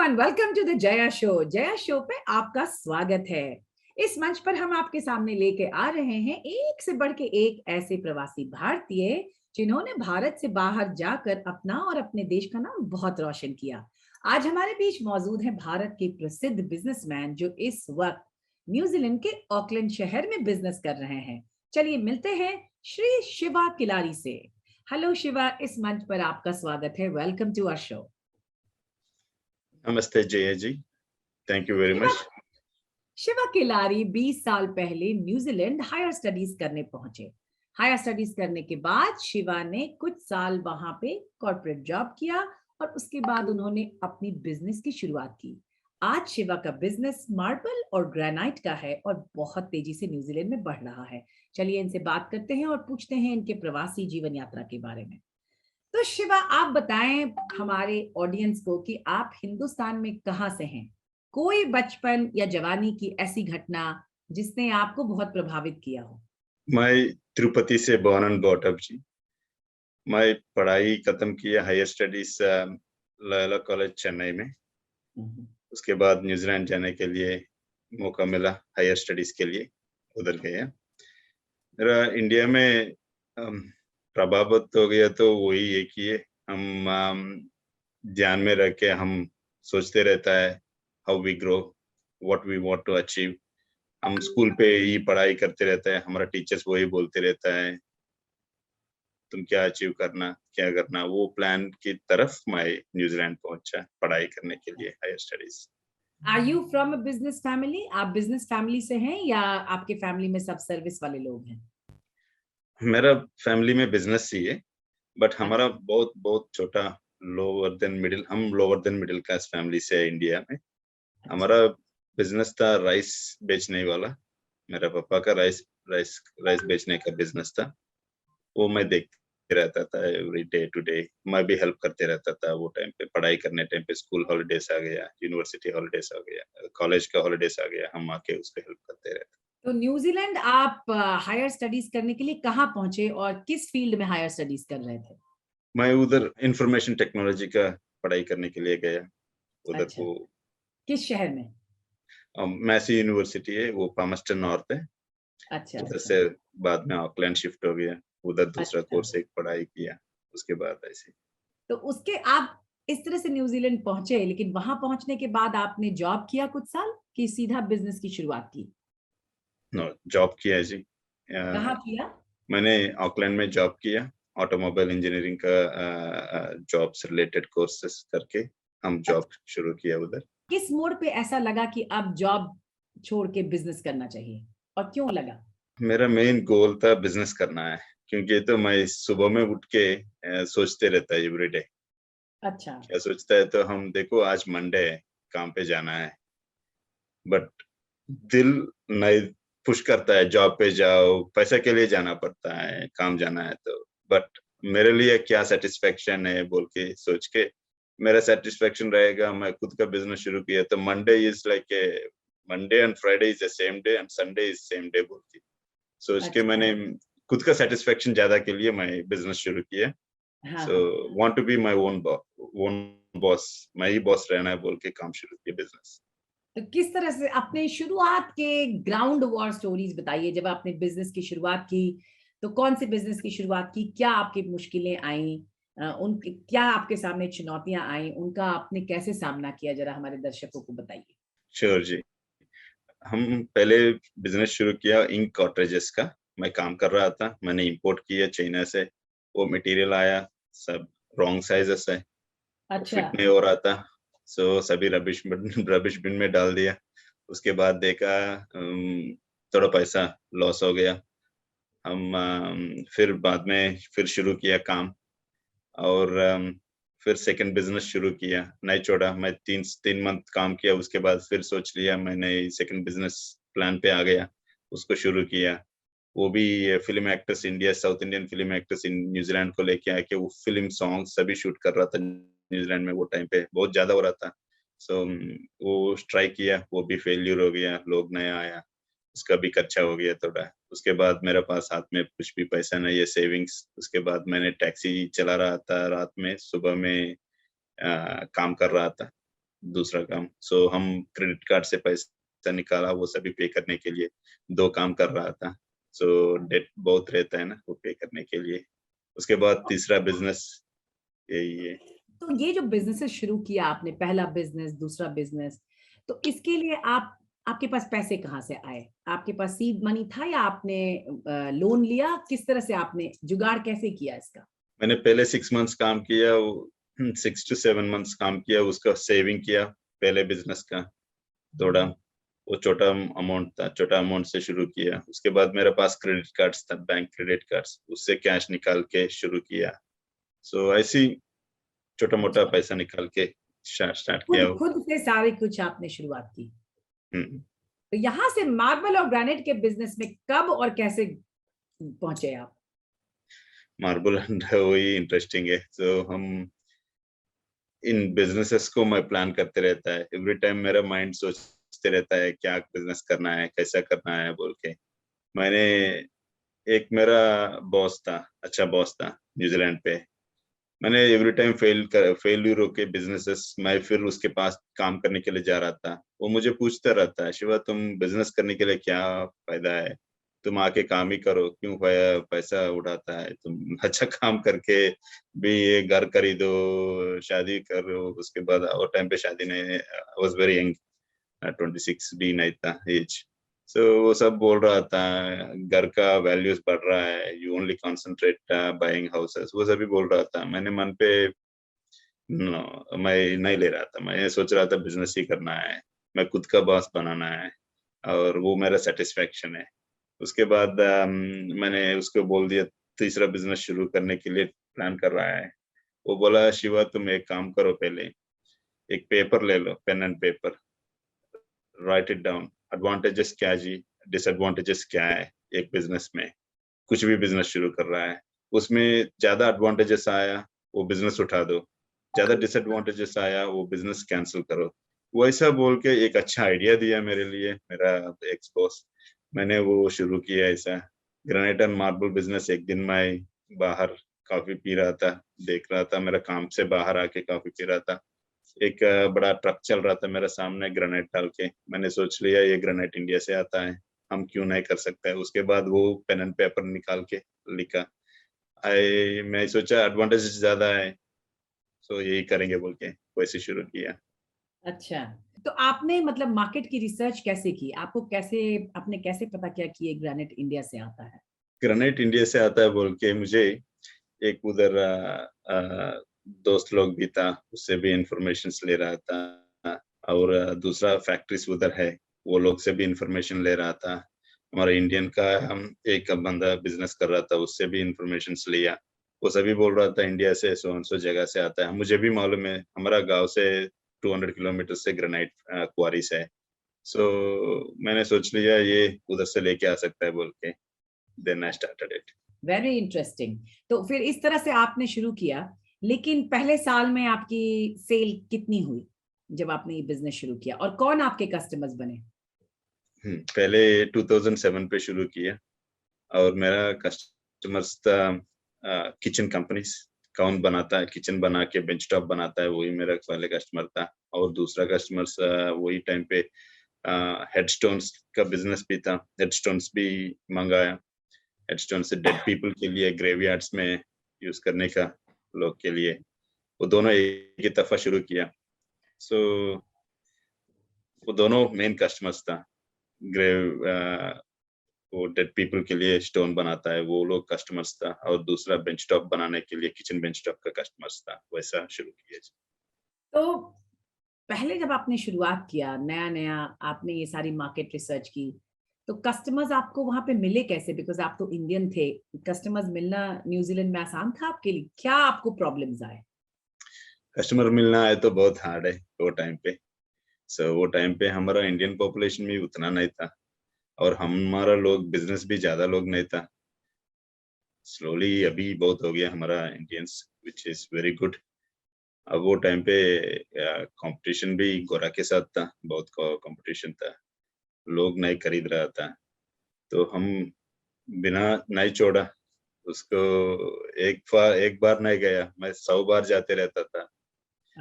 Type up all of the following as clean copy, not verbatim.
Everyone, welcome to the Jaya show. Jaya show पे आपका स्वागत है। इस मंच पर हम आपके सामने लेके आ रहे हैं एक से बढ़ के एक ऐसे प्रवासी भारतीय जिन्होंने भारत से बाहर जाकर अपना और अपने देश का नाम बहुत रोशन किया। आज हमारे बीच मौजूद है भारत के प्रसिद्ध बिजनेसमैन जो इस वक्त न्यूजीलैंड के ऑकलैंड शहर में बिजनेस कर रहे हैं। चलिए मिलते हैं श्री शिवा किलारी से। हेलो शिवा, इस मंच पर आपका स्वागत है। Welcome to our show. नमस्ते Jaya ji, thank you very much. Shiva Kilari 20 साल पहले न्यूजीलैंड हायर स्टडीज करने पहुंचे। हायर स्टडीज करने के बाद शिवा ने कुछ साल वहां पे कॉर्पोरेट जॉब किया और उसके बाद उन्होंने अपनी बिजनेस की शुरुआत की। आज शिवा का बिजनेस मार्बल और ग्रेनाइट का है और बहुत तेजी से न्यूजीलैंड में बढ़ रहा है। चलिए इनसे बात करते हैं और पूछते हैं इनके प्रवासी जीवन यात्रा के बारे में। तो शिवा, आप बताएं हमारे ऑडियंस को कि आप हिंदुस्तान में कहाँ से हैं? कोई बचपन या जवानी की ऐसी घटना जिसने आपको बहुत प्रभावित किया हो? मैं तिरुपति से बॉर्न एंड ब्रॉट अप जी। मैं पढ़ाई खत्म किया हायर स्टडीज लयोला कॉलेज चेन्नई में। उसके बाद न्यूजीलैंड जाने के लिए मौका मिला, हायर स्टडीज के लिए उधर गया। मेरा इंडिया में प्रभावित हो गया तो वही है कि हम ध्यान में रख के हम सोचते रहता है how we grow, what we want to achieve. हम स्कूल पे ही पढ़ाई करते रहते हैं, हमारा टीचर्स वही बोलते रहता है तुम क्या अचीव करना, क्या करना। वो प्लान की तरफ मैं न्यूजीलैंड पहुंचा पढ़ाई करने के लिए, higher studies. Are you from a business family? आप बिजनेस फैमिली से हैं या आपके फैमिली में सब सर्विस वाले लोग हैं? मेरा फैमिली में बिजनेस ही है, बट हमारा बहुत बहुत छोटा हम lower than middle class family से है इंडिया में। हमारा बिजनेस था राइस बेचने वाला। मेरा पापा का राइस बेचने का बिजनेस था। वो मैं देखते रहता था एवरी डे टू डे। मैं भी हेल्प करते रहता था वो टाइम पे, पढ़ाई करने टाइम पे। स्कूल हॉलीडेज आ गया, यूनिवर्सिटी हॉलीडेज आ गया, कॉलेज का हॉलीडेज आ गया, हम आके उसको हेल्प करते रहते। तो न्यूजीलैंड आप हायर स्टडीज करने के लिए कहाँ पहुंचे और किस फील्ड में हायर स्टडीज कर रहे थे? मैं उधर इंफॉर्मेशन टेक्नोलॉजी का पढ़ाई करने के लिए गया उधर। अच्छा, वो किस शहर में? मैसी यूनिवर्सिटी है, वो पामस्टन नॉर्थ है। अच्छा उधर अच्छा से बाद में ऑकलैंड शिफ्ट हो गया, उधर दूसरा अच्छा। कोर्स एक पढ़ाई किया। उसके बाद ऐसे तो उसके आप इस तरह से न्यूजीलैंड पहुंचे, लेकिन वहां पहुंचने के बाद आपने जॉब किया कुछ साल कि सीधा बिजनेस की शुरुआत की? जॉब किया है जी। कहाँ किया? मैंने ऑकलैंड में जॉब किया, ऑटोमोबाइल इंजीनियरिंग का जॉब से रिलेटेड कोर्सेस करके हम जॉब अच्छा, शुरू किया उधर। किस मोड़ पे ऐसा लगा कि अब जॉब छोड़ के बिजनेस करना चाहिए और क्यों लगा? मेरा मेन गोल था बिजनेस करना है, क्योंकि तो मैं सुबह में उठ के सोचते रहता है एवरीडे। अच्छा। क्या सोचता है तो हम देखो आज मंडे है, काम पे जाना है, बट दिल नहीं पुश करता है जॉब पे जाओ, पैसे के लिए जाना पड़ता है, काम जाना है तो। बट मेरे लिए क्या सेटिस्फेक्शन है बोल के सोच के, मेरा सेटिस्फेक्शन रहेगा मैं खुद का बिजनेस शुरू किया तो Monday is like a Monday and Friday is the same day and Sunday is same day बोल के सोच के अच्छा। मैंने खुद का सेटिस्फेक्शन ज्यादा के लिए मैं बिजनेस शुरू किया। हाँ सो हाँ। Want to be my own boss, मैं ही बॉस रहना है बोल के काम शुरू किया बिजनेस। तो किस तरह से अपने शुरुआत के ग्राउंड वॉर स्टोरीज बताइए। जब आपने बिजनेस की शुरुआत की तो कौन से बिजनेस की शुरुआत की, क्या आपकी मुश्किलें आई, उन क्या आपके सामने चुनौतियां आई, उनका आपने कैसे सामना किया, जरा हमारे दर्शकों को बताइए। श्योर जी। हम पहले बिजनेस शुरू किया इंक कॉटरेजेस का। मैं काम कर रहा था, मैंने इंपोर्ट किया चाइना से। वो मटेरियल आया, सब रॉन्ग साइजेस है, वो अच्छा। फिट नहीं हो रहा था। सो सभी रबिश बिन में डाल दिया। उसके बाद देखा थोड़ा पैसा लॉस हो गया। हम फिर बाद में फिर शुरू किया काम, और फिर सेकंड बिजनेस शुरू किया, नहीं छोड़ा। मैं तीन तीन मंथ काम किया, उसके बाद फिर सोच लिया मैंने सेकंड बिजनेस प्लान पे आ गया, उसको शुरू किया। वो भी film actors, India south Indian film actors in New Zealand को लेके आके वो फिल्म सॉन्ग सभी शूट कर रहा था न्यूजीलैंड में। वो टाइम पे बहुत ज्यादा हो रहा था। सो वो ट्राई किया, वो भी फेल्यूर हो गया, लोग नहीं आया, उसका भी खर्चा हो गया थोड़ा। उसके बाद मेरे पास हाथ में कुछ भी पैसा नहीं है, सेविंग्स। उसके बाद मैंने टैक्सी चला रहा था, रात में सुबह में काम कर रहा था। दूसरा काम। सो हम क्रेडिट कार्ड से पैसा निकाला, वो सभी पे करने के लिए 2 काम कर रहा था। सो डेट बहुत रहता है ना वो पे करने के लिए। उसके बाद तीसरा बिजनेस यही है। तो ये जो बिजनेसेस शुरू किया आपने, पहला बिजनेस, दूसरा बिजनेस, तो इसके लिए आप आपके पास पैसे कहाँ से आए? आपके पास सीड मनी था या आपने लोन लिया? किस तरह से आपने जुगाड़ कैसे किया इसका? मैंने पहले 6 मंथ्स काम किया, 6 to 7 मंथ्स काम किया, उसका सेविंग किया पहले बिजनेस का थोड़ा। वो छोटा अमाउंट था, छोटा अमाउंट से शुरू किया। उसके बाद मेरे पास क्रेडिट कार्ड्स था, बैंक क्रेडिट कार्ड्स, उससे कैश निकाल के शुरू किया। सो ऐसी छोटा मोटा अच्छा, पैसा निकाल के स्टार्ट किया खुद वो। खुद से सारे कुछ आपने शुरुआत की। हम्म, तो यहाँ से मार्बल और ग्रेनाइट के बिजनेस में कब और कैसे पहुंचे आप? मार्बल वही इंटरेस्टिंग है। तो हम इन बिजनेसेस को मैं प्लान करते रहता है, एवरी टाइम मेरा माइंड सोचते रहता है क्या बिजनेस करना है, कैसा करना है बोल के। मैंने एक मेरा बॉस था, अच्छा बॉस था न्यूजीलैंड पे। मैंने एवरी टाइम फेल्यूर होके बिजनेसेस, मैं फिर उसके पास काम करने के लिए जा रहा था। वो मुझे पूछता रहता है, शिवा तुम बिजनेस करने के लिए क्या फायदा है, तुम आके काम ही करो, क्यों पैसा उड़ाता है, तुम अच्छा काम करके भी ये घर खरीदो, शादी करो। उसके बाद और टाइम पे शादी नहीं, आई वाज वेरी यंग, 26 भी नहीं था एज। सो वो सब बोल रहा था, घर का वैल्यूज बढ़ रहा है, you only concentrate buying houses, वो सभी बोल रहा था। मैंने मन पे मैं नहीं ले रहा था, मैं सोच रहा था बिजनेस ही करना है, मैं खुद का बॉस बनाना है, और वो मेरा सेटिस्फेक्शन है। उसके बाद मैंने उसको बोल दिया तीसरा बिजनेस शुरू करने के लिए प्लान कर रहा है। वो बोला, शिवा तुम एक काम करो, पहले एक पेपर ले लो, pen and paper, write it down, advantages क्या जी, डिसएडवांटेजेस क्या है एक बिजनेस में। कुछ भी बिजनेस शुरू कर रहा है, उसमें ज्यादा एडवांटेजेस आया वो बिजनेस उठा दो, ज्यादा डिसएडवांटेजेस आया वो बिजनेस कैंसिल करो। वैसा बोल के एक अच्छा आइडिया दिया मेरे लिए मेरा एक्स बॉस। मैंने वो शुरू किया ऐसा ग्रेनाइट एंड मार्बल बिजनेस। एक दिन मैं बाहर कॉफी पी रहा था, देख रहा था, मेरा काम से बाहर आके कॉफी पी रहा था, एक बड़ा ट्रक चल रहा था मेरे सामने ग्रेनाइट डाल के। मैंने सोच लिया ये ग्रेनाइट इंडिया से आता है, हम क्यों नहीं कर सकते हैं। उसके बाद वो पेन एंड पेपर निकाल के लिखा, आई मैं सोचा एडवांटेज ज्यादा है, सो यही करेंगे बोल के वैसे शुरू किया। अच्छा, तो आपने मतलब मार्केट की रिसर्च कैसे की? आपको कैसे, आपने कैसे पता किया कि ये ग्रेनाइट इंडिया से आता है? ग्रेनाइट इंडिया से आता है बोल के मुझे एक उधर दोस्त लोग भी था, उससे भी इंफॉर्मेशन ले रहा था, और दूसरा फैक्ट्रीज उधर है, वो लोग से भी इंफॉर्मेशन ले रहा था। हमारा इंडियन का हम एक बंदा बिजनेस कर रहा था, उससे भी इंफॉर्मेशन लिया। वो सभी बोल रहा था इंडिया से सो जगह से आता है। मुझे भी मालूम है, हमारा गांव से 200 किलोमीटर से ग्रेनाइट क्वारीज है। सो मैंने सोच लिया ये उधर से लेके आ सकता है बोल के, then I started it. Very interesting. तो फिर इस तरह से आपने शुरू किया, लेकिन पहले साल में आपकी सेल कितनी हुई जब आपने ये बिजनेस शुरू किया, और कौन आपके कस्टमर्स बने? पहले 2007 पे शुरू किया, और मेरा कस्टमर्स था किचन कंपनीज। कौन बनाता है किचन बना के बेंच टॉप बनाता है, वही मेरा पहले कस्टमर था। और दूसरा कस्टमर्स वही टाइम पे हेडस्टोन्स का बिजनेस भी था, हेडस्टोन्स भी मंगाया। हेडस्टोन से डेड पीपल के लिए ग्रेवयार्ड्स में यूज करने का, लोग के लिए, वो दोनों एक ही दफा शुरू किया। सो वो दोनों मेन कस्टमर्स था। ग्रेव वो डेड पीपल के लिए स्टोन बनाता है, वो लोग कस्टमर्स था, और दूसरा बेंच टॉप बनाने के लिए किचन बेंच टॉप का कस्टमर्स था। वैसा शुरू किया। तो पहले जब आपने शुरुआत किया, नया नया आपने ये सारी मार्केट रिसर्च की, तो कस्टमर्स आपको वहां पे मिले कैसे? बिकॉज आप तो इंडियन थे, कस्टमर्स मिलना न्यूजीलैंड में आसान था आपके लिए? क्या आपको प्रॉब्लम्स आए? कस्टमर मिलना है तो बहुत हार्ड है वो टाइम पे। सो वो टाइम पे हमारा इंडियन पॉपुलेशन भी उतना नहीं था, और हमारा लोग बिजनेस भी ज्यादा लोग नहीं था। स्लोली अभी बहुत हो गया हमारा Indians, which is very good. अब वो टाइम पे कंपटीशन भी गोरा के साथ था, बहुत कंपटीशन था, लोग नहीं खरीद रहा था। तो हम बिना नहीं छोड़ा उसको, एक बार नहीं गया, मैं 100 बार जाते रहता था।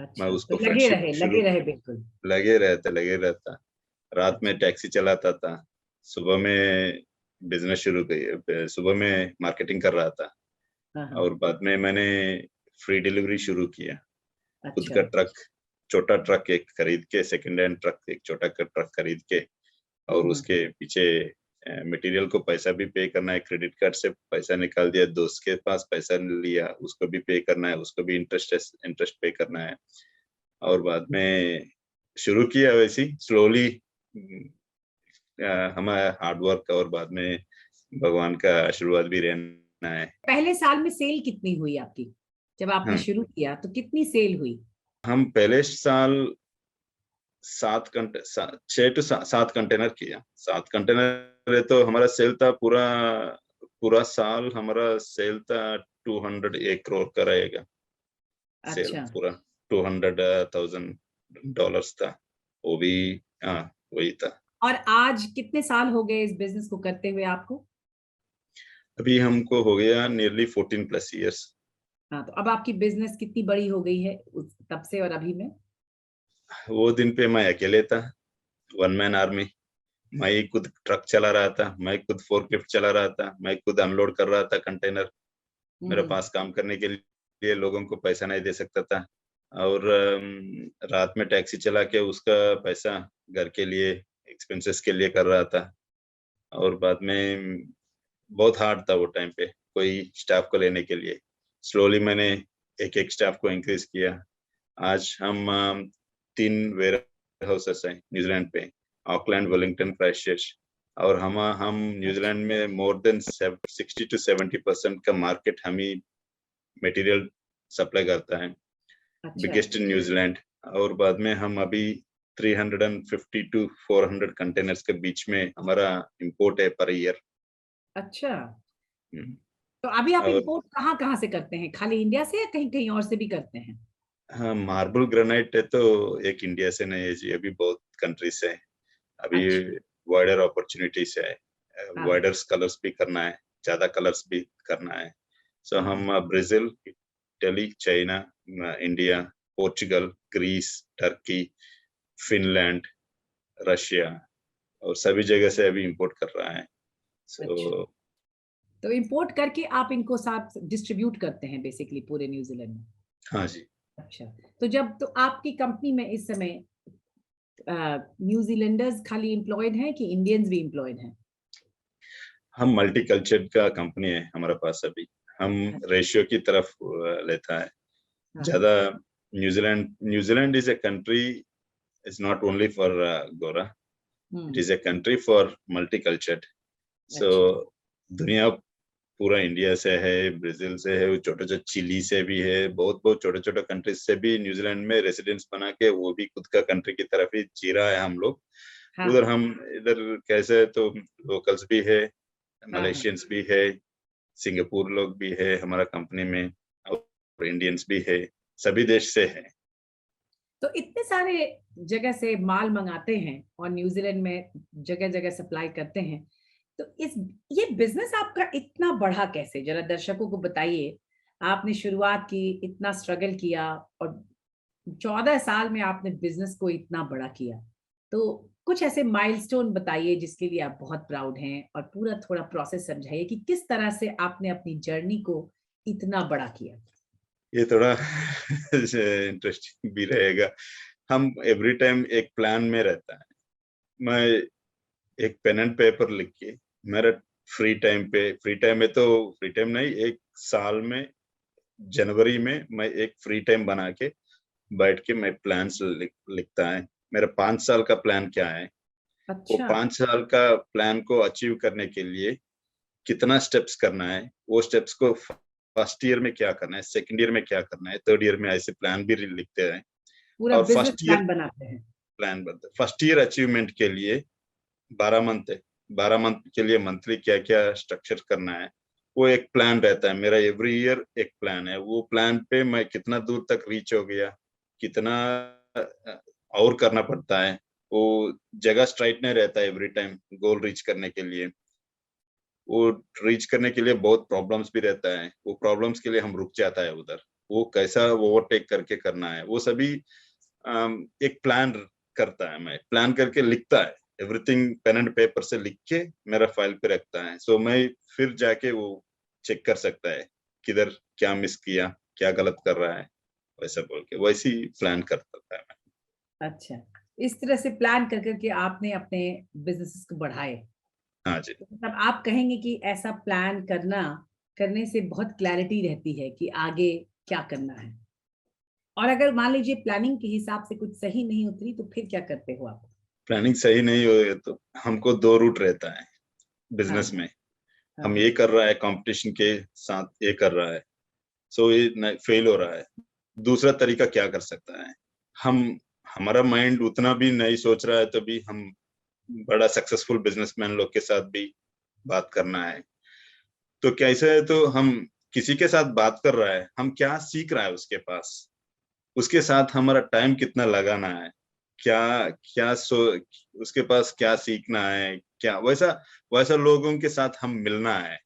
मैं अच्छा, तो उसको फ्रेंडशिप लगे शुरू रहे बिल्कुल। लगे रहता। रात में अच्छा। टैक्सी चलाता था, सुबह में बिजनेस शुरू की, सुबह में मार्केटिंग कर रहा था। हाँ, हाँ। और बाद में मैंने फ्री डिलीवरी शुरू किया। खुद अच्छा। का ट्रक, छोटा ट्रक एक खरीद के, सेकंड हैंड ट्रक, एक छोटा ट्रक खरीद के, और हम्म। उसके पीछे मटेरियल को पैसा भी पे करना है, क्रेडिट कार्ड से पैसा निकाल दिया, दोस्त के पास पैसा लिया, उसको भी पे करना है, उसको भी इंटरेस्ट पे करना है। और बाद में शुरू किया वैसी स्लोली, हमारा हार्डवर्क और बाद में भगवान का आशीर्वाद भी रहना है। पहले साल में सेल कितनी हुई आपकी? जब आपने हाँ, शुरू किया तो कितनी सेल हुई? हम पहले साल 7 कंटेनर किया। 7 कंटेनर है तो हमारा सेल था पूरा, पूरा साल हमारा सेल था 201 करोड़ का रहेगा। सेल अच्छा। पूरा $200,000 था, वो भी। हाँ, वही था। और आज कितने साल हो गए इस बिजनेस को करते हुए आपको? अभी हमको हो गया नियरली 14+ ईयर्स। हाँ, तो अब आपकी बिजनेस कितनी बड़ी हो गई है तब से और अभी में? वो दिन पे मैं अकेले था, वन मैन आर्मी। मैं ही खुद ट्रक चला रहा था, मैं खुद फोर्कलिफ्ट चला रहा था, मैं खुद अनलोड कर रहा था कंटेनर। मेरे हम्म। पास काम करने के लिए लोगों को पैसा नहीं दे सकता था। और रात में टैक्सी चला के उसका पैसा घर के लिए, एक्सपेंसेस के लिए कर रहा था। और बाद में बहुत हार्ड था वो टाइम पे कोई स्टाफ को लेने के लिए। स्लोली मैंने एक एक स्टाफ को इंक्रीज किया। आज हम 3 वेयर हाउसेस हैं न्यूजीलैंड पे, ऑकलैंड, वेलिंगटन, क्राइस्टचर्च। और हम अच्छा। न्यूजीलैंड में मोर देन 60 to 70% का मार्केट हम ही मटेरियल सप्लाई करता है, अच्छा। Biggest in New Zealand. और बाद में हम अभी 350 to 400 कंटेनर्स के बीच में हमारा इंपोर्ट है पर ईयर। अच्छा, तो अभी आप और इंपोर्ट कहाँ कहाँ से करते हैं? खाली इंडिया से या कहीं कहीं और से भी करते हैं? हाँ, मार्बल ग्रेनाइट है तो एक इंडिया से नहीं है जी, अभी बहुत कंट्री से है। अभी अच्छा। वाइडर अपॉर्चुनिटीज है, हाँ, वाइडर कलर्स भी करना है, ज्यादा कलर्स भी करना है। सो हाँ, हाँ। हम Brazil, Italy, China, India, Portugal, Greece, Turkey, Finland, Russia, और सभी जगह से अभी इंपोर्ट कर रहा है। अच्छा, सो तो इंपोर्ट करके आप इनको साथ डिस्ट्रीब्यूट करते हैं बेसिकली पूरे न्यूजीलैंड में? हाँ जी। अच्छा, तो जब तो आपकी कंपनी में इस समय न्यूजीलैंडर्स खाली एम्प्लॉयड हैं कि इंडियंस भी एम्प्लॉयड हैं? हम मल्टीकल्चर का कंपनी है हमारे पास अभी। हम अच्छा। रेशियो की तरफ लेता है हाँ, हाँ। ज्यादा। New Zealand is a country, is not only for गोरा, it hmm. Is a country for multicultured. So अच्छा। दुनिया पूरा इंडिया से है, ब्राजील से है, छोटे छोटे चिली से भी है, बहुत बहुत छोटे छोटे कंट्रीज से भी न्यूजीलैंड में रेसिडेंस बना के वो भी खुद का कंट्री की तरफ ही जी रहा है हम लोग। हाँ, उधर हाँ। हम, इधर कैसे है तो लोकल्स भी है, हाँ, हाँ। मलेशियंस भी है, सिंगापुर लोग भी है हमारा कंपनी में, और इंडियंस भी है, सभी देश से है। तो इतने सारे जगह से माल मंगाते हैं और न्यूजीलैंड में जगह जगह सप्लाई करते हैं, तो इस ये बिजनेस आपका इतना बढ़ा कैसे? जरा दर्शकों को बताइए। आपने शुरुआत की, इतना स्ट्रगल किया और 14 साल में आपने बिजनेस को इतना बड़ा किया। तो कुछ ऐसे माइलस्टोन बताइए जिसके लिए आप बहुत प्राउड हैं, और पूरा थोड़ा प्रोसेस समझाइए कि किस तरह से आपने अपनी जर्नी को इतना बड़ा किया। ये थोड़ा इंटरेस्टिंग भी रहेगा। हम एवरी टाइम एक प्लान में रहता है। मैं एक पेन एंड पेपर लिख के, मेरा फ्री टाइम में तो, फ्री टाइम नहीं, एक साल में जनवरी में मैं एक फ्री टाइम बना के बैठ के मैं प्लान्स लिखता है। मेरा 5 साल का प्लान क्या है, वो अच्छा। 5 साल का प्लान को अचीव करने के लिए कितना स्टेप्स करना है, वो स्टेप्स को फर्स्ट ईयर में क्या करना है, सेकंड ईयर में क्या करना है, थर्ड ईयर में ऐसे प्लान भी लिखते हैं। पूरा और बिजनेस प्लान बनाते हैं। फर्स्ट ईयर अचीवमेंट के लिए 12 मंथ है, 12 मंथ के लिए मंथली क्या क्या स्ट्रक्चर करना है, वो एक प्लान रहता है मेरा। एवरी ईयर एक प्लान है, वो प्लान पे मैं कितना दूर तक रीच हो गया, कितना और करना पड़ता है। वो जगह स्ट्राइट नहीं रहता है एवरी टाइम गोल रीच करने के लिए। वो रीच करने के लिए बहुत प्रॉब्लम्स भी रहता है, वो प्रॉब्लम्स के लिए हम रुक जाता है उधर। वो कैसा ओवरटेक करके करना है, वो सभी एक प्लान करता है। मैं प्लान करके लिखता है, एवरीथिंग पेन एंड पेपर से लिख के मेरा फाइल पे रखता है। सो मैं फिर जाके वो चेक कर सकता है किधर क्या मिस किया, क्या गलत कर रहा है, वैसा बोल के वैसी प्लान करता था मैं। अच्छा, इस तरह से प्लान कर करके आपने अपने बिजनेस को बढ़ाए। हाँ जी। तो मतलब आप कहेंगे कि ऐसा प्लान करने से बहुत क्लैरिटी रहती है कि आगे क्या करना है। और अगर मान लीजिए प्लानिंग के हिसाब से कुछ सही नहीं उतरी तो फिर क्या करते हो आप? प्लानिंग सही नहीं हो तो हमको दो रूट रहता है हाँ, बिजनेस में। हम हाँ, ये कर रहा है, कंपटीशन के साथ ये कर रहा है, सो ये फेल हो रहा है। दूसरा तरीका क्या कर सकता है, हम हमारा माइंड उतना भी नहीं सोच रहा है तो भी हम बड़ा सक्सेसफुल बिजनेसमैन लोग के साथ भी बात करना है। तो कैसे है, तो हम किसी के साथ बात कर रहा है, हम क्या सीख रहा है उसके पास, उसके साथ हमारा टाइम कितना लगाना है, क्या क्या सो उसके पास क्या सीखना है, क्या वैसा वैसा लोगों के साथ हम मिलना है।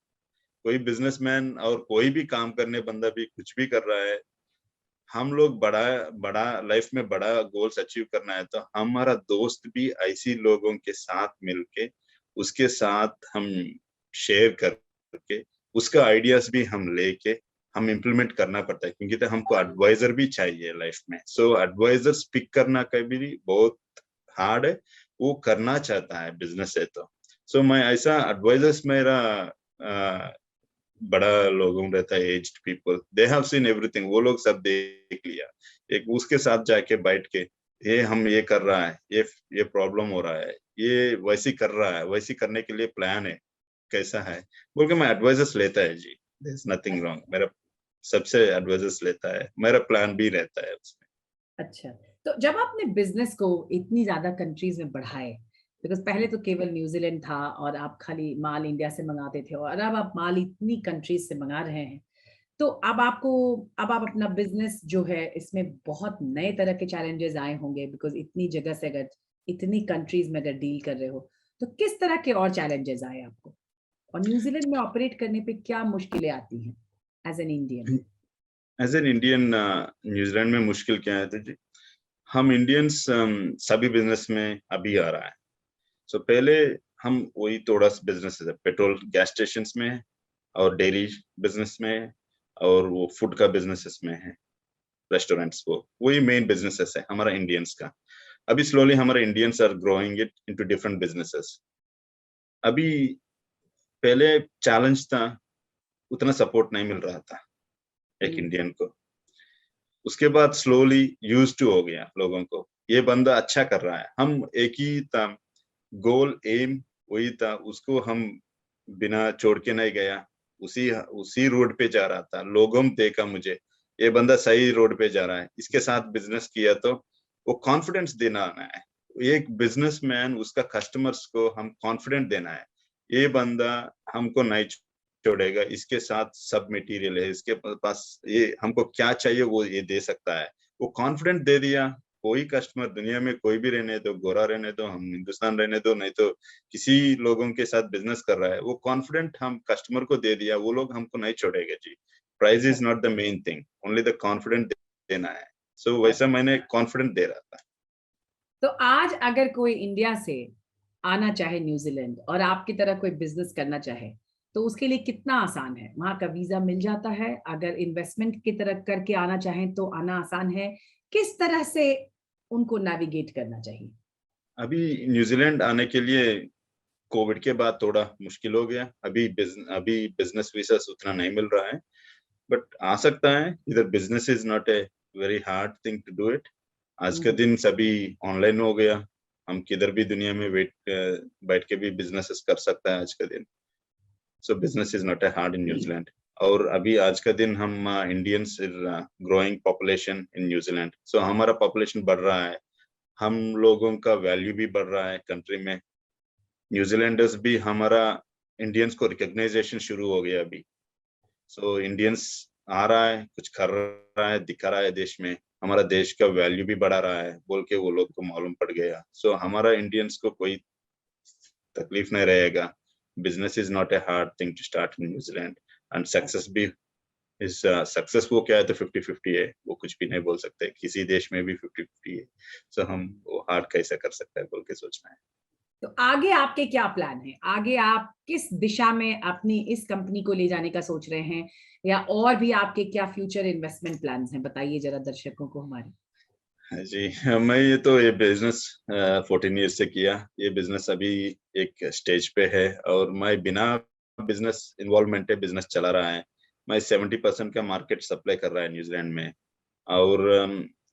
कोई बिजनेसमैन और कोई भी काम करने बंदा भी कुछ भी कर रहा है, हम लोग बड़ा बड़ा लाइफ में बड़ा गोल्स अचीव करना है तो हमारा दोस्त भी ऐसी लोगों के साथ मिलके उसके साथ हम शेयर करके उसका आइडियाज भी हम लेके हम इम्प्लीमेंट करना पड़ता है, क्योंकि तो हमको एडवाइजर भी चाहिए लाइफ में। सो एडवाइजर्स पिक करना कभी बहुत हार्ड है, वो करना चाहता है बिजनेस है तो। सो मैं ऐसा एडवाइजर्स मेरा बड़ा लोगों रहता है, aged people, they have seen everything, वो लोग सब देख लिया। एक उसके साथ जाके बैठ के ये हम ये कर रहा है, ये प्रॉब्लम हो रहा है, ये वैसी कर रहा है, वैसी करने के लिए प्लान है, कैसा है बोल के मैं एडवाइजर्स लेता है जी। देयर इज नथिंग रॉन्ग, मेरा सबसे एडवाइजर्स लेता है, मेरा प्लान भी रहता है उसमें। अच्छा। तो जब आपने बिजनेस को इतनी ज्यादा कंट्रीज में बढ़ाए, बिकॉज पहले तो केवल न्यूजीलैंड था और आप खाली माल इंडिया से मंगाते थे और अब आप माल इतनी कंट्रीज से मंगा रहे हैं, तो अब आप अपना बिजनेस जो है इसमें बहुत नए तरह के चैलेंजेस आए होंगे, बिकॉज इतनी जगह से अगर इतनी कंट्रीज में अगर डील कर रहे हो तो किस तरह के और चैलेंजेस आए आपको? और न्यूजीलैंड में ऑपरेट करने पे क्या मुश्किलें आती हैं as an Indian? As an Indian New Zealand में मुश्किल क्या है, तो जी हम इंडियंस सभी बिजनेस में अभी आ रहा है। सो पहले हम वही थोड़ा सा बिजनेस है, पेट्रोल गैस स्टेशन में है, और डेयरी बिजनेस में है, और वो फूड का बिजनेस में है, रेस्टोरेंट्स, वो वही मेन बिजनेसेस है हमारा इंडियंस का। अभी स्लोली हमारे Indians are growing it into different businesses. अभी पहले चैलेंज था, उतना सपोर्ट नहीं मिल रहा था एक इंडियन को। उसके बाद स्लोली यूज टू हो गया लोगों को, ये बंदा अच्छा कर रहा है, हम एक ही था गोल एम, वही था, उसको हम बिना छोड़ के नहीं गया, उसी उसी रोड पे जा रहा था। लोगों ने देखा मुझे, ये बंदा सही रोड पे जा रहा है, इसके साथ बिजनेस किया तो वो कॉन्फिडेंस देना आना है। एक बिजनेसमैन उसका कस्टमर्स को हम कॉन्फिडेंट देना है, ये बंदा हमको नहीं छोड़ेगा, इसके साथ सब मटेरियल है, इसके पास ये हमको क्या चाहिए वो ये दे सकता है। वो कॉन्फिडेंट दे दिया। कोई कस्टमर दुनिया में कोई भी रहने दो, गोरा रहने दो, हम हिंदुस्तान रहने दो, नहीं तो किसी लोगों के साथ बिजनेस कर रहा है, वो कॉन्फिडेंट हम कस्टमर को दे दिया, वो लोग हमको नहीं छोड़ेंगे जी। Price is not the main thing, only the confident देना है। सो वैसा मैंने कॉन्फिडेंट दे रहा था। तो आज अगर कोई इंडिया से आना चाहे न्यूजीलैंड और आपकी तरह कोई बिजनेस करना चाहे तो उसके लिए कितना आसान है? वहां का वीजा मिल जाता है? अगर इन्वेस्टमेंट की तरह करके आना चाहें तो आना आसान है? किस तरह से उनको नेविगेट करना चाहिए? अभी न्यूजीलैंड आने के लिए कोविड के बाद थोड़ा मुश्किल हो गया, अभी बिजनेस वीजा उतना नहीं मिल रहा है, बट आ सकता है इधर। Business is not a very hard thing to do it. आज के हम्म, दिन सभी ऑनलाइन हो गया, हम किधर भी दुनिया में बैठ के भी बिजनेसेस कर सकता है आज का दिन। So business is not a hard in New Zealand. और अभी आज का दिन हम Indians growing population in New Zealand, so हमारा पॉपुलेशन बढ़ रहा है, हम लोगों का वैल्यू भी बढ़ रहा है कंट्री में। न्यूजीलैंडर्स भी हमारा इंडियंस को रिकग्नाइजेशन शुरू हो गया अभी। सो इंडियंस आ रहा है, कुछ कर रहा है, दिखा रहा है देश में, हमारा देश का वैल्यू भी बढ़ा रहा है बोल के वो लोग को मालूम पड़ गया। सो हमारा इंडियंस को कोई तकलीफ नहीं रहेगा। Business is not a hard thing to start in New Zealand, and success भी इस सक्सेस वो क्या है, तो 50-50 है, वो कुछ भी नहीं बोल सकते, किसी देश में भी 50-50 है। सो हम वो हार्ड कैसे कर सकते हैं बोल के सोचना है। तो आगे आपके क्या प्लान है? आगे आप किस दिशा में अपनी इस कंपनी को ले जाने का सोच रहे हैं, या और भी आपके क्या फ्यूचर इन्वेस्टमेंट प्लान्स हैं? बताइए जरा दर्शकों को हमारे। हाँ जी, मैं ये बिजनेस 14 ईयर से किया। ये बिजनेस अभी एक स्टेज पे है और मैं बिना बिजनेस इन्वॉल्वमेंट है बिजनेस चला रहा है। मैं 70% का मार्केट सप्लाई कर रहा है न्यूजीलैंड में, और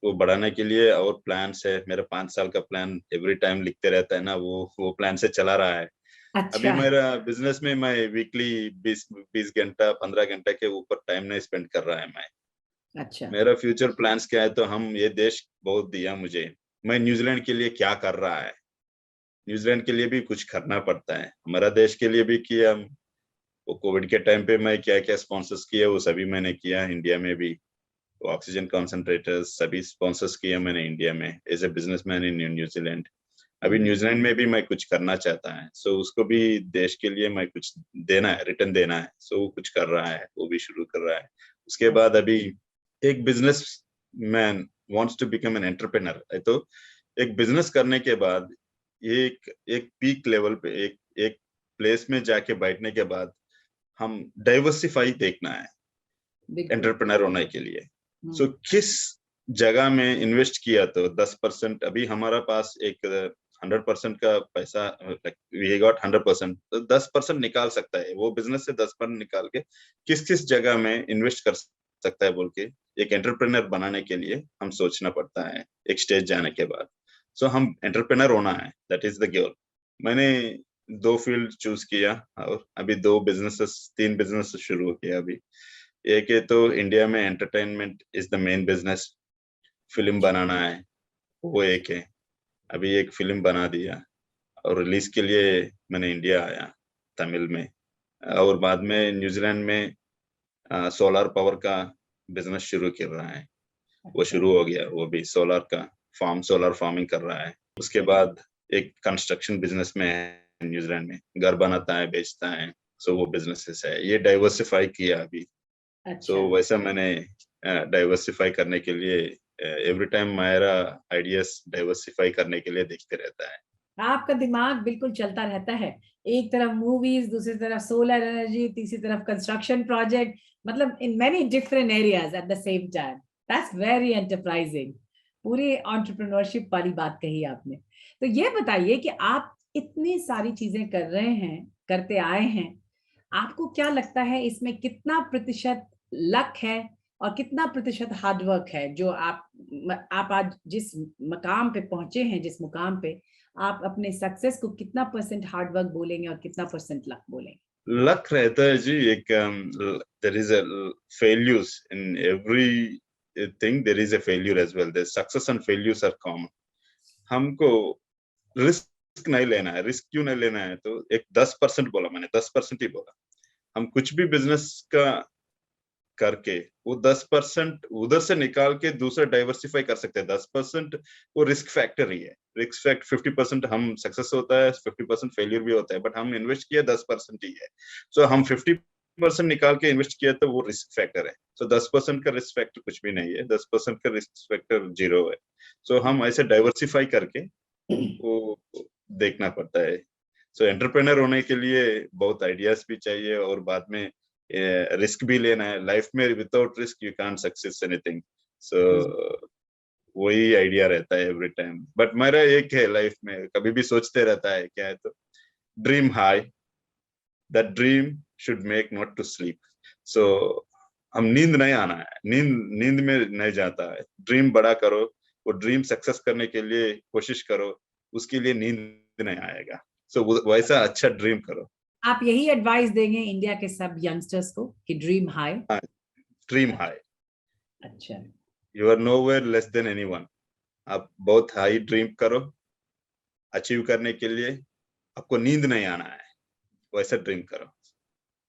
वो बढ़ाने के लिए और प्लान्स है। मेरा 5 साल का प्लान एवरी टाइम लिखते रहता है ना, वो प्लान से चला रहा है। अभी अच्छा। मेरा बिजनेस में मैं वीकली 20 घंटा 15 घंटे के ऊपर टाइम नहीं स्पेंड कर रहा है मैं। अच्छा। मेरा फ्यूचर प्लान्स क्या है, तो हम ये देश बहुत दिया मुझे, मैं न्यूजीलैंड के लिए क्या कर रहा है, न्यूजीलैंड के लिए भी कुछ करना पड़ता है, हमारा देश के लिए भी किया। वो कोविड के टाइम पे मैं क्या क्या स्पॉन्सर्स किए वो सभी मैंने किया, इंडिया में भी ऑक्सीजन कॉन्सेंट्रेटर्स सभी स्पॉन्सर्स किया मैंने इंडिया में as a businessman in New Zealand. अभी न्यूजीलैंड में भी मैं कुछ करना चाहता है, सो उसको भी देश के लिए मैं कुछ देना है, रिटर्न देना है, सो वो कुछ कर रहा है, वो भी शुरू कर रहा है। उसके बाद अभी एक business man wants to become an entrepreneur, तो एक बिजनेस करने के बाद एक एक पीक लेवल पे एक एक प्लेस में जाके बैठने के बाद हम डाइवर्सिफाई देखना है बिल्कुल। एंटरप्रेन्योर होने के लिए। सो हम्म। किस जगह में इन्वेस्ट किया तो 10%, अभी हमारा पास एक 100% का पैसा, वी गॉट 100%, तो 10% निकाल सकता है वो बिजनेस से, 10% निकाल के किस किस जगह में इन्वेस्ट कर सकता है बोल के एक एंटरप्रेन्योर बनाने के लिए हम सोचना पड़ता है एक स्टेज जाने के बाद। सो हम एंटरप्रेन्योर होना है, दैट इज द गोल। मैंने 2 फील्ड चूज किया और अभी 3 बिजनेस शुरू किया अभी। एक है तो इंडिया में entertainment is the main business, film बनाना है, वो एक है। अभी एक फिल्म बना दिया और रिलीज के लिए मैंने इंडिया आया तमिल में। और बाद में न्यूजीलैंड में सोलर पावर का बिजनेस शुरू कर रहा है, वो अच्छा। शुरू हो गया, वो भी सोलर का सोलर फार्मिंग कर रहा है। उसके बाद एक कंस्ट्रक्शन बिजनेस में है न्यूजीलैंड में, घर बनाता है बेचता है, सो वो बिजनेसेस है, ये डाइवर्सिफाई किया अभी। सो अच्छा। वैसा मैंने डाइवर्सिफाई करने के लिए एवरी टाइम मेरा आइडियाज डाइवर्सिफाई करने के लिए देखते रहता है। आपका दिमाग बिल्कुल चलता रहता है, एक तरफ मूवीज, दूसरी तरफ सोलर एनर्जी, तीसरी तरफ कंस्ट्रक्शन प्रोजेक्ट, मतलब in many different areas at the same time. That's very enterprising. पूरी एंटरप्रेन्योरशिप वाली बात कही आपने। तो ये बताइए कि आप इतनी सारी चीजें कर रहे हैं, करते आए हैं, आपको क्या लगता है इसमें कितना प्रतिशत लक है और कितना प्रतिशत हार्डवर्क है, जो आप आज जिस मकाम पे पहुंचे हैं, जिस मुकाम पे, आप अपने सक्सेस को कितना परसेंट हार्डवर्क बोलेंगे और कितना परसेंट लक बोलेंगे? लक रहता है जी, एक there is a failures in every thing, there is a failure as well, there success and failures are common. हमको रिस्क नहीं लेना है, रिस्क क्यों नहीं लेना है, तो एक 10% बोला मैंने, 10% ही बोला। हम कुछ भी बिजनेस का करके वो 10% उधर से निकाल के दूसरा डाइवर्सिफाई कर सकते हैं। 10% वो रिस्क फैक्टर ही है, रिस्क फैक्ट 50% हम सक्सेस होता है, 50% फेलियर भी होता है, बट हम इन्वेस्ट किया 10% ही है। सो हम 50% निकाल के इन्वेस्ट किया तो वो रिस्क फैक्टर है। सो 10% का रिस्क फैक्टर कुछ भी नहीं है, 10% का रिस्क फैक्टर 0 है। सो हम ऐसे डाइवर्सिफाई करके वो देखना पड़ता है। सो एंटरप्रेन्योर होने के लिए बहुत आइडियाज भी चाहिए और बाद में रिस्क भी लेना है लाइफ में, without risk you can't success anything. So वही आइडिया रहता है एवरी टाइम, बट मेरा एक है लाइफ में कभी भी सोचते रहता है क्या है, तो dream high, that dream should make not to sleep. So हम नींद नहीं आना है, नींद में नहीं जाता है, ड्रीम बड़ा करो, वो ड्रीम सक्सेस करने के लिए कोशिश करो, उसके लिए नींद नहीं आएगा। सो वैसा अच्छा ड्रीम करो। आप यही एडवाइस देंगे इंडिया के सब यंगस्टर्स को कि ड्रीम हाई? हाँ, ड्रीम अच्छा। हाई, अच्छा। You are nowhere less than anyone. आप बहुत हाई ड्रीम करो, अचीव करने के लिए आपको नींद नहीं आना है, वैसा ड्रीम करो।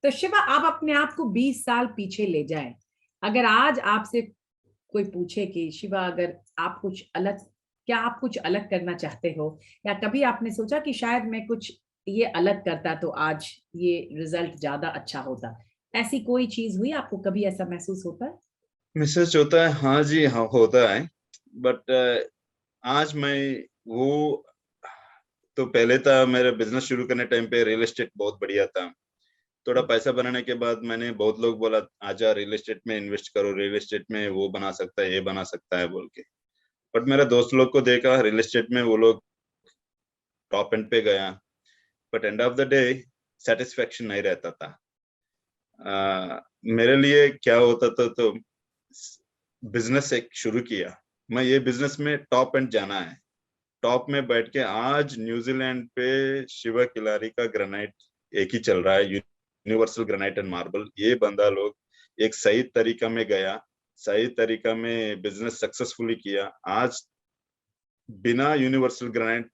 तो शिवा, आप अपने आप को 20 साल पीछे ले जाएं। अगर आज आपसे कोई पूछे कि शिवा, अगर आप कुछ अलग, क्या आप कुछ अलग करना चाहते हो, या कभी आपने सोचा कि शायद मैं कुछ ये अलग करता तो आज ये रिजल्ट ज्यादा अच्छा होता, ऐसी कोई चीज हुई आपको, कभी ऐसा महसूस होता है? मैसेज होता है, हाँ जी, हाँ होता है। बट आज मैं वो, तो पहले था मेरा बिजनेस शुरू करने टाइम पे रियल एस्टेट बहुत बढ़िया था। थोड़ा पैसा बनाने के बाद मैंने, बहुत लोग बोला आजा रियल एस्टेट में इन्वेस्ट करो, रियल एस्टेट में वो बना सकता है, ये बना सकता है बोल के। बट मेरे दोस्त लोग को देखा रियल एस्टेट में, वो लोग टॉप एंड पे गया, but end of the day satisfaction नहीं रहता था। मेरे लिए क्या होता था, तो बिजनेस एक शुरू किया, मैं ये बिजनेस में टॉप एंड जाना है। टॉप में बैठ के आज न्यूजीलैंड पे शिवा किलारी का ग्रेनाइट एक ही चल रहा है, यूनिवर्सल ग्रेनाइट एंड मार्बल। ये बंदा लोग एक सही तरीका में गया, सही तरीका में बिजनेस सक्सेसफुली किया। आज बिना यूनिवर्सल ग्रेनाइट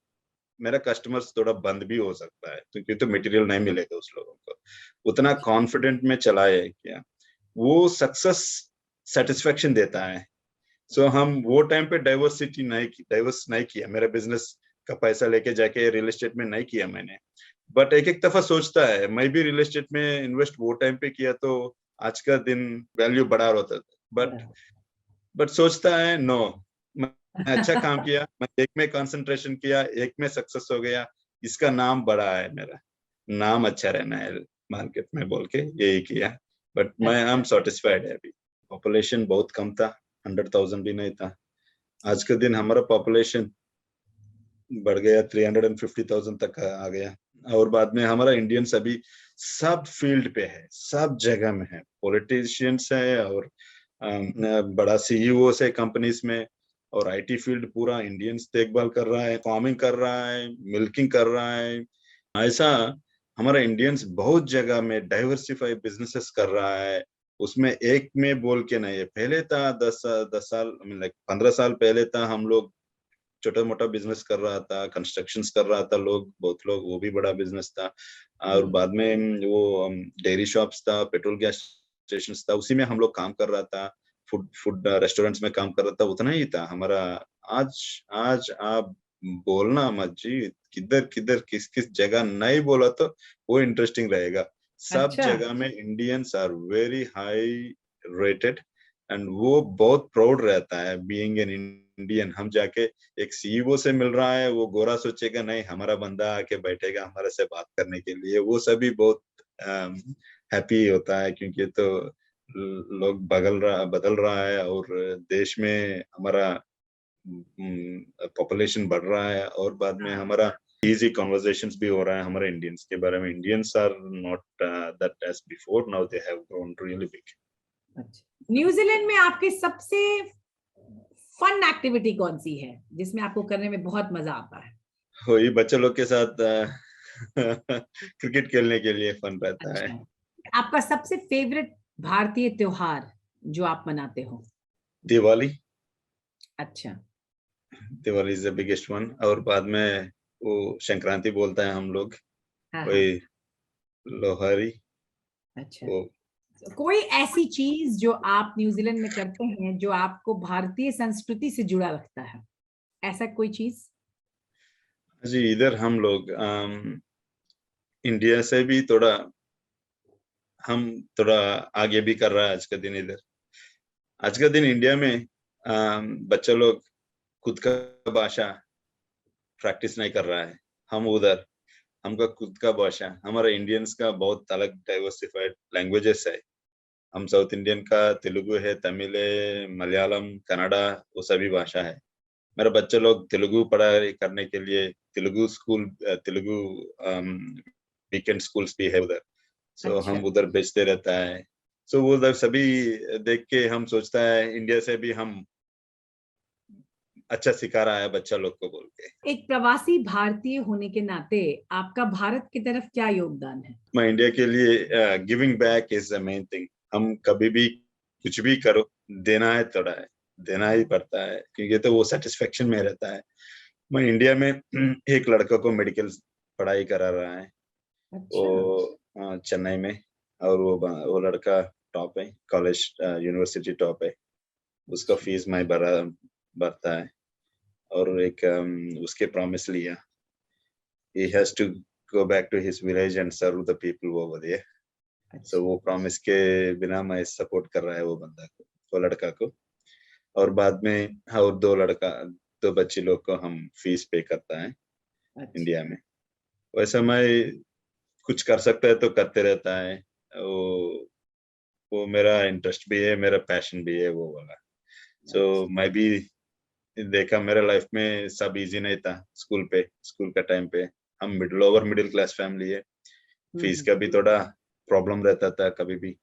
मेरा कस्टमर्स थोड़ा बंद भी हो सकता है, क्योंकि तो मटेरियल नहीं मिलेगा उस लोगों को। उतना कॉन्फिडेंट में चला है क्या, वो सक्सेस सेटिस्फेक्शन देता है। सो हम वो टाइम पे डाइवर्स नहीं किया, मेरा बिजनेस का पैसा लेके जाके रियल एस्टेट में नहीं किया मैंने। बट एक एक दफा सोचता है, मैं भी रियल एस्टेट में इन्वेस्ट वो टाइम पे किया तो आज का दिन वैल्यू बढ़ा होता था। बट सोचता है नो, मैं अच्छा काम किया, मैं एक में कंसंट्रेशन किया, एक में सक्सेस हो गया, इसका नाम बड़ा है, मेरा नाम अच्छा रहना है मार्केट में बोल के यही किया। बट मैं आई एम सेटिस्फाइड है। अभी पॉपुलेशन बहुत कम था, 100,000 भी नहीं था। आज के दिन हमारा पॉपुलेशन बढ़ गया, 350,000 तक आ गया। और बाद में हमारा इंडियंस अभी सब फील्ड पे है, सब जगह में है, पॉलिटिशियंस है और बड़ा सीईओ है कंपनीज में, और आईटी फील्ड पूरा इंडियंस देखभाल कर रहा है, फार्मिंग कर रहा है, मिल्किंग कर रहा है। ऐसा हमारा इंडियंस बहुत जगह में डाइवर्सिफाई बिजनेसेस कर रहा है। उसमें एक में बोल के नहीं है, पहले था 10 साल, 15 साल पहले था, हम लोग छोटा मोटा बिजनेस कर रहा था, कंस्ट्रक्शंस कर रहा था लोग, बहुत लोग, वो भी बड़ा बिजनेस था। और बाद में वो डेयरी शॉप्स था, पेट्रोल गैस स्टेशन था, उसी में हम लोग काम कर रहा था, फूड फूड रेस्टोरेंट्स में काम कर रहा था, उतना ही था हमारा। आज आज आप बोलना मत जी, किधर किधर किस किस जगह नहीं बोला तो वो इंटरेस्टिंग रहेगा। सब अच्छा। जगह में Indians are very high rated, and वो बहुत प्राउड रहता है बीइंग एन इंडियन। हम जाके एक सीईओ से मिल रहा है, वो गोरा सोचेगा नहीं हमारा बंदा आके बैठेगा हमारे से बात करने के लिए, वो सभी बहुत हैप्पी होता है, क्योंकि तो लोग बदल रहा है, और देश में हमारा पॉपुलेशन बढ़ रहा है, और बाद में हमारा इजी कॉन्वर्सेशंस भी हो रहा है हमारे इंडियंस के बारे में। Indians are not that as before, now they have grown really big. अच्छा, न्यूजीलैंड में आपके सबसे फन एक्टिविटी कौन सी है जिसमें आपको करने में बहुत मजा आता है? वही बच्चे लोग के साथ क्रिकेट खेलने के लिए फन रहता है। अच्छा, आपका सबसे फेवरेट भारतीय त्योहार जो आप मनाते हो? दिवाली, अच्छा। Diwali is the biggest one, और बाद में वो संक्रांति बोलता है हम लोग, हाँ हाँ। वही लोहरी। अच्छा, वो कोई ऐसी चीज जो आप न्यूजीलैंड में करते हैं जो आपको भारतीय संस्कृति से जुड़ा लगता है, ऐसा कोई चीज? जी, इधर हम लोग इंडिया से भी थोड़ा, हम थोड़ा आगे भी कर रहा है आज का दिन। इधर आज का दिन इंडिया में बच्चा लोग खुद का भाषा प्रैक्टिस नहीं कर रहा है। हम उधर हमका खुद का भाषा, हमारा इंडियंस का बहुत अलग डाइवर्सिफाइड लैंग्वेजेस है। हम साउथ इंडियन का तेलुगु है, तमिल है, मलयालम, कन्नड़ा, वो सभी भाषा है। मेरे बच्चे लोग तेलुगु पढ़ाई करने के लिए Telugu school, Telugu weekend schools भी है उधर, सो अच्छा। हम उधर भेजते रहता है। सो वो उधर सभी देख के हम सोचता है इंडिया से भी हम अच्छा सिखा रहा है बच्चा लोग को बोल के। एक प्रवासी भारतीय होने के नाते आपका भारत की तरफ क्या योगदान है? मैं इंडिया के लिए giving back is the main thing. हम कभी भी कुछ भी करो, देना है थोड़ा है, देना ही पड़ता है, क्योंकि तो वो सेटिस्फेक्शन में रहता है। मैं इंडिया में एक लड़का को मेडिकल पढ़ाई करा रहा है, अच्छा। वो चेन्नई में, और वो लड़का टॉप है, कॉलेज यूनिवर्सिटी टॉप है, उसका अच्छा। फीस मैं भरता है। और एक उसके प्रॉमिस लिया, he has to go back to his village and serve the people over there. अच्छा, सो वो प्रॉमिस के बिना मैं सपोर्ट कर रहा है वो बंदा को, वो लड़का को। और बाद में और 2 बच्चे लोग को हम फीस पे करता है अच्छा, इंडिया में। वैसा मैं कुछ कर सकता है तो करते रहता है। वो वो मेरा इंटरेस्ट भी है, मेरा पैशन भी है वो वाला। अच्छा। सो मैं भी देखा मेरे लाइफ में सब इजी नहीं था स्कूल का टाइम पे। हम लोअर मिडिल क्लास फैमिली है। फीस हम्म। का भी थोड़ा प्रॉब्लम रहता था कभी भी।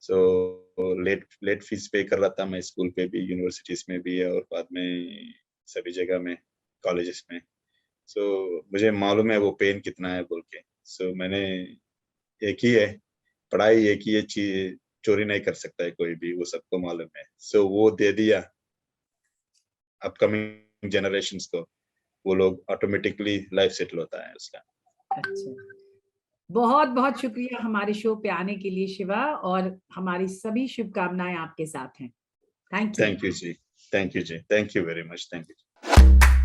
सो लेट लेट फीस पे कर रहा था मैं स्कूल पे भी, यूनिवर्सिटीज में भी और बाद में सभी जगह में, कॉलेजेस में। सो मुझे मालूम है वो पेन कितना है बोल के। सो मैंने एक ही है, पढ़ाई एक ही है चीज, चोरी नहीं कर सकता है कोई भी, वो सबको मालूम है। सो वो दे दिया अपकमिंग जनरेशंस को, वो लोग ऑटोमेटिकली लाइफ सेटल होता है उसका। अच्छा, बहुत बहुत शुक्रिया हमारे शो पे आने के लिए शिवा, और हमारी सभी शुभकामनाएं आपके साथ हैं। Thank you. थैंक यू जी, थैंक यू जी, thank you very much, thank you.